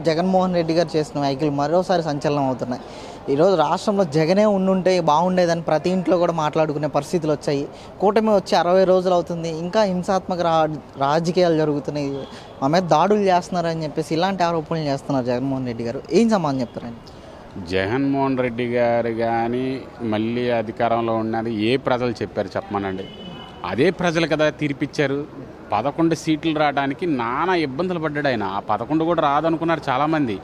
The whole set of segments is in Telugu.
జగన్మోహన్ రెడ్డి గారు చేసిన వ్యాఖ్యలు మరోసారి సంచలనం అవుతున్నాయి. ఈరోజు రాష్ట్రంలో జగనే ఉండుంటే బాగుండేదని ప్రతి ఇంట్లో కూడా మాట్లాడుకునే పరిస్థితులు వచ్చాయి. కూటమి వచ్చి 60 రోజులు అవుతుంది, ఇంకా హింసాత్మక రాజకీయాలు జరుగుతున్నాయి, మా మీద దాడులు చేస్తున్నారని చెప్పేసి ఇలాంటి ఆరోపణలు చేస్తున్నారు జగన్మోహన్ రెడ్డి గారు. ఏం సమాధానం చెప్తారండి? జగన్మోహన్ రెడ్డి గారు కానీ మళ్ళీ అధికారంలో ఉన్నది ఏ ప్రజలు చెప్పారు చెప్పమనండి? అదే ప్రజలు కదా తీర్పిచ్చారు. 11 సీట్లు రావడానికి నానా ఇబ్బందులు పడ్డాడు ఆయన. ఆ 11 కూడా రాదనుకున్నారు చాలామంది.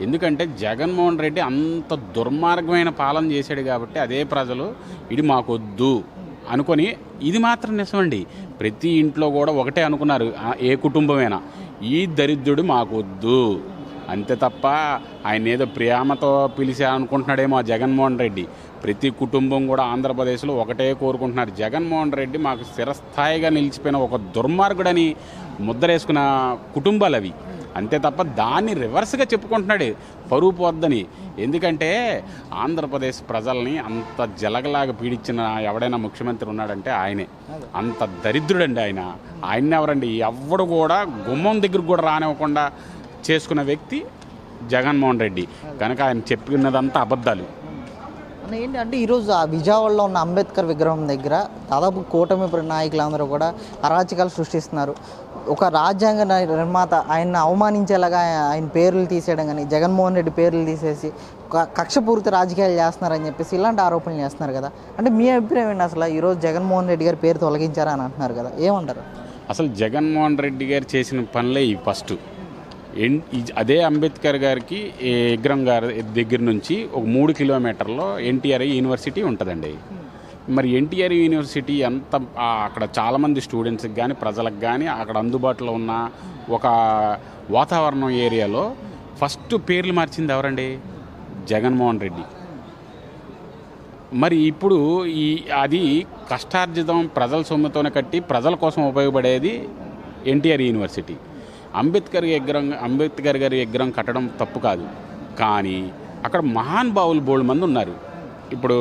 ఎందుకంటే జగన్మోహన్ రెడ్డి అంత దుర్మార్గమైన పాలన చేశాడు కాబట్టి అదే ప్రజలు ఇది మాకొద్దు అనుకొని, ఇది మాత్రం నిజమండి, ప్రతి ఇంట్లో కూడా ఒకటే అనుకున్నారు, ఏ కుటుంబమైనా ఈ దరిద్రుడు మాకొద్దు అంతే తప్ప ఆయన ఏదో ప్రేమతో పిలిచా అనుకుంటున్నాడేమో ఆ జగన్మోహన్ రెడ్డి. ప్రతి కుటుంబం కూడా ఆంధ్రప్రదేశ్లో ఒకటే కోరుకుంటున్నారు, జగన్మోహన్ రెడ్డి మాకు స్థిరస్థాయిగా నిలిచిపోయిన ఒక దుర్మార్గుడని ముద్రేసుకున్న కుటుంబాలు అవి. అంతే తప్ప దాన్ని రివర్స్గా చెప్పుకుంటున్నాడు పరువు పోద్దని. ఎందుకంటే ఆంధ్రప్రదేశ్ ప్రజల్ని అంత జలగలాగా పీడించిన ఎవడైనా ముఖ్యమంత్రి ఉన్నాడంటే ఆయనే. అంత దరిద్రుడండి ఆయన. ఆయన ఎవరండి? ఎవడు కూడా గుమ్మం దగ్గరకు కూడా రానివ్వకుండా చేసుకున్న వ్యక్తి జగన్మోహన్ రెడ్డి. కనుక ఆయన చెప్పినదంతా అబద్ధాలు. ఏంటి అంటే ఈరోజు ఆ విజయవాడలో ఉన్న అంబేద్కర్ విగ్రహం దగ్గర దాదాపు కూటమి నాయకులందరూ కూడా అరాచకాలు సృష్టిస్తున్నారు. ఒక రాజ్యాంగ నిర్మాత ఆయన్ని అవమానించేలాగా ఆయన పేర్లు తీసేయడం కానీ, జగన్మోహన్ రెడ్డి పేర్లు తీసేసి కక్షపూరిత రాజకీయాలు చేస్తున్నారని చెప్పేసి ఇలాంటి ఆరోపణలు చేస్తున్నారు కదా. అంటే మీ అభిప్రాయం ఏంటి? అసలు ఈరోజు జగన్మోహన్ రెడ్డి గారి పేరు తొలగించారా అని అంటున్నారు కదా, ఏమంటారు? అసలు జగన్మోహన్ రెడ్డి గారు చేసిన పనులే ఈ ఫస్ట్. అదే అంబేద్కర్ గారికి విగ్రహం గారి దగ్గర నుంచి ఒక 3 కిలోమీటర్లో ఎన్టీఆర్ యూనివర్సిటీ ఉంటుందండి. మరి ఎన్టీఆర్ యూనివర్సిటీ ఎంత అక్కడ చాలామంది స్టూడెంట్స్కి కానీ ప్రజలకు కానీ అక్కడ అందుబాటులో ఉన్న ఒక వాతావరణం ఏరియాలో ఫస్ట్ పేర్లు మార్చింది ఎవరండి? జగన్మోహన్ రెడ్డి. మరి ఇప్పుడు అది కష్టార్జితం ప్రజల సొమ్ముతోనే కట్టి ప్రజల కోసం ఉపయోగపడేది ఎన్టీఆర్ యూనివర్సిటీ. అంబేద్కర్ గారి విగ్రహం కట్టడం తప్పు కాదు, కానీ అక్కడ మహానుభావులు బోల్డ్ మంది ఉన్నారు. ఇప్పుడు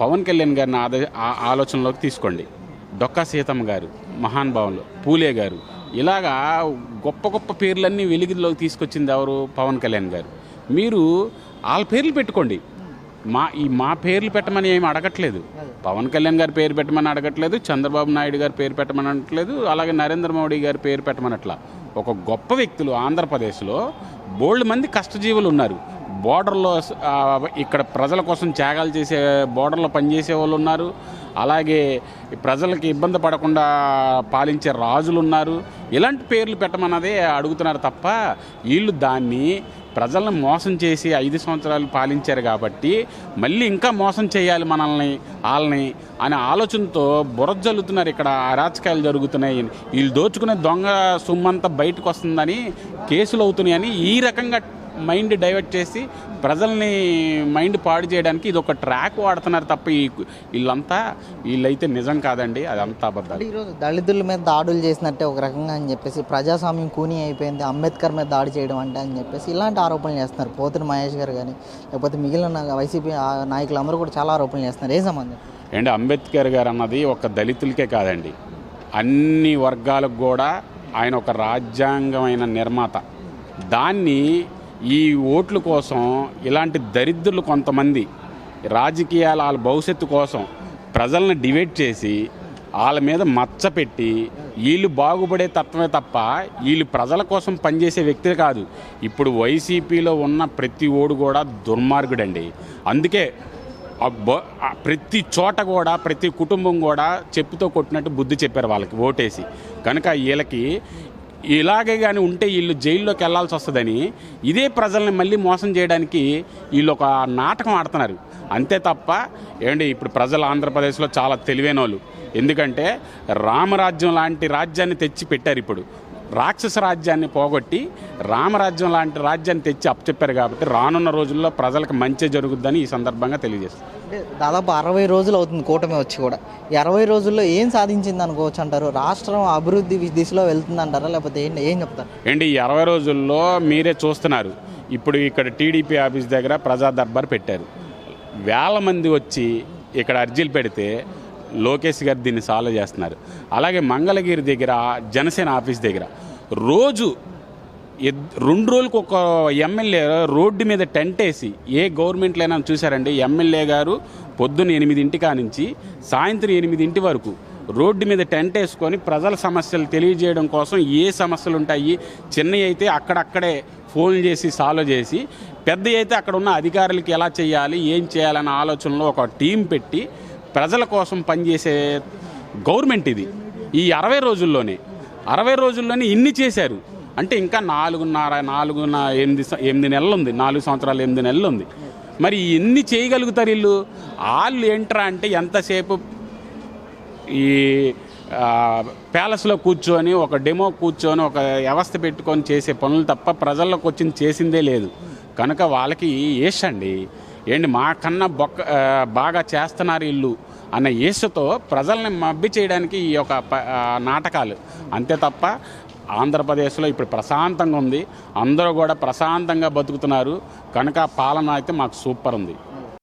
పవన్ కళ్యాణ్ గారిని ఆలోచనలోకి తీసుకోండి. డొక్కా సీతమ్మ గారు మహానుభావులు, పూలే గారు, ఇలాగా గొప్ప గొప్ప పేర్లన్నీ వెలుగులోకి తీసుకొచ్చింది ఎవరు? పవన్ కళ్యాణ్ గారు. మీరు వాళ్ళ పేర్లు పెట్టుకోండి. మా పేర్లు పెట్టమని ఏమి అడగట్లేదు. పవన్ కళ్యాణ్ గారి పేరు పెట్టమని అడగట్లేదు, చంద్రబాబు నాయుడు గారి పేరు పెట్టమని అనట్లేదు, అలాగే నరేంద్ర మోడీ గారి పేరు పెట్టమనట్లా. ఒక గొప్ప వ్యక్తులు ఆంధ్రప్రదేశ్లో బోల్డ్ మంది కష్టజీవులు ఉన్నారు. బోర్డర్లో ఇక్కడ ప్రజల కోసం త్యాగాలు చేసే బోర్డర్లో పనిచేసే వాళ్ళు ఉన్నారు. అలాగే ప్రజలకి ఇబ్బంది పడకుండా పాలించే రాజులు ఉన్నారు. ఇలాంటి పేర్లు పెట్టమన్నదే అడుగుతున్నారు తప్ప వీళ్ళు దాన్ని ప్రజలను మోసం చేసి 5 సంవత్సరాలు పాలించారు కాబట్టి మళ్ళీ ఇంకా మోసం చేయాలి వాళ్ళని అనే ఆలోచనతో బురజల్లుతున్నారు. ఇక్కడ అరాచకాలు జరుగుతున్నాయి, వీళ్ళు దోచుకునే దొంగ సొమ్మంతా బయటకు వస్తుందని కేసులు అవుతున్నాయని ఈ రకంగా మైండ్ డైవర్ట్ చేసి ప్రజల్ని మైండ్ పాడు చేయడానికి ఇది ఒక ట్రాక్ వాడుతున్నారు తప్ప వీళ్ళైతే నిజం కాదండి, అదంతా అబద్ధాలు. ఈరోజు దళితుల మీద దాడులు చేసినట్టే ఒక రకంగా అని చెప్పేసి ప్రజాస్వామ్యం కూని అయిపోయింది, అంబేద్కర్ మీద దాడి చేయడం అంటే అని చెప్పేసి ఇలాంటి ఆరోపణలు చేస్తున్నారు. పోతిన మహేష్ గారు కానీ లేకపోతే మిగిలిన వైసీపీ నాయకులందరూ కూడా చాలా ఆరోపణలు చేస్తున్నారు. ఏ సంబంధం అండి? అంబేద్కర్ గారు అన్నది ఒక దళితులకే కాదండి, అన్ని వర్గాలకు కూడా ఆయన ఒక రాజ్యాంగమైన నిర్మాత. దాన్ని ఈ ఓట్ల కోసం ఇలాంటి దరిద్రులు కొంతమంది రాజకీయాల వాళ్ళ భవిష్యత్తు కోసం ప్రజల్ని డివైడ్ చేసి వాళ్ళ మీద మచ్చ పెట్టి వీళ్ళు బాగుపడే తత్వమే తప్ప వీళ్ళు ప్రజల కోసం పనిచేసే వ్యక్తులు కాదు. ఇప్పుడు వైసీపీలో ఉన్న ప్రతి ఓడు కూడా దుర్మార్గుడండి. అందుకే ప్రతి చోట కూడా ప్రతి కుటుంబం కూడా చెప్పుతో కొట్టినట్టు బుద్ధి చెప్పారు వాళ్ళకి ఓటేసి. కనుక వీళ్ళకి ఇలాగే కానీ ఉంటే వీళ్ళు జైల్లోకి వెళ్లాల్సి వస్తుందని ఇదే ప్రజల్ని మళ్ళీ మోసం చేయడానికి వీళ్ళు ఒక నాటకం ఆడుతున్నారు. అంతే తప్ప ఇప్పుడు ప్రజలు ఆంధ్రప్రదేశ్లో చాలా తెలివైన వాళ్ళు. ఎందుకంటే రామరాజ్యం లాంటి రాజ్యాన్ని తెచ్చి పెట్టారు. ఇప్పుడు రాక్షస రాజ్యాన్ని పోగొట్టి రామరాజ్యం లాంటి రాజ్యాన్ని తెచ్చి అప్పచెప్పారు కాబట్టి రానున్న రోజుల్లో ప్రజలకు మంచి జరుగుద్దని ఈ సందర్భంగా తెలియజేస్తారు. దాదాపు 60 రోజులు అవుతుంది కూటమి వచ్చి కూడా. ఈ 60 రోజుల్లో ఏం సాధించింది అనుకోవచ్చు అంటారు? రాష్ట్రం అభివృద్ధి దిశలో వెళ్తుందంటారా, లేకపోతే ఈ చెప్తారు? ఈ 60 రోజుల్లో మీరే చూస్తున్నారు. ఇప్పుడు ఇక్కడ టీడీపీ ఆఫీస్ దగ్గర ప్రజా దర్బార్ పెట్టారు. వేల మంది వచ్చి ఇక్కడ అర్జీలు పెడితే లోకేష్ గారు దీన్ని సాల్వ్ చేస్తున్నారు. అలాగే మంగళగిరి దగ్గర జనసేన ఆఫీస్ దగ్గర రోజు 2 రోజులకు ఒక ఎమ్మెల్యే రోడ్డు మీద టెంట్ వేసి, ఏ గవర్నమెంట్లైనా చూశారండి, ఎమ్మెల్యే గారు పొద్దున్న 8 నుంచి సాయంత్రం 8 వరకు రోడ్డు మీద టెంట్ వేసుకొని ప్రజల సమస్యలు తెలియజేయడం కోసం, ఏ సమస్యలు ఉంటాయి, చిన్నవి అయితే అక్కడక్కడే ఫోన్ చేసి సాల్వ్ చేసి, పెద్ద అయితే అక్కడ ఉన్న అధికారులకి ఎలా చేయాలి, ఏం చేయాలన్న ఆలోచనలో ఒక టీం పెట్టి ప్రజల కోసం పనిచేసే గవర్నమెంట్ ఇది. ఈ 60 రోజుల్లోనే ఇన్ని చేశారు అంటే ఇంకా 8 నెలలు ఉంది, 4 సంవత్సరాలు 8 నెలలు ఉంది. మరి ఎన్ని చేయగలుగుతారు వీళ్ళు? వాళ్ళు ఏంట్రా అంటే ఎంతసేపు ఈ ప్యాలెస్లో కూర్చొని ఒక డెమో కూర్చొని ఒక వ్యవస్థ పెట్టుకొని చేసే పనులు తప్ప ప్రజల్లోకి వచ్చింది చేసిందే లేదు. కనుక వాళ్ళకి ఏషండి ఏంటి మా కన్నా బాగా చేస్తున్నారు వీళ్ళు అన్న ఏసుతో ప్రజల్ని మభ్య చేయడానికి ఈ యొక్క నాటకాలు అంతే తప్ప ఆంధ్రప్రదేశ్లో ఇప్పుడు ప్రశాంతంగా ఉంది, అందరూ కూడా ప్రశాంతంగా బతుకుతున్నారు. కనుక పాలన అయితే మాకు సూపర్ ఉంది.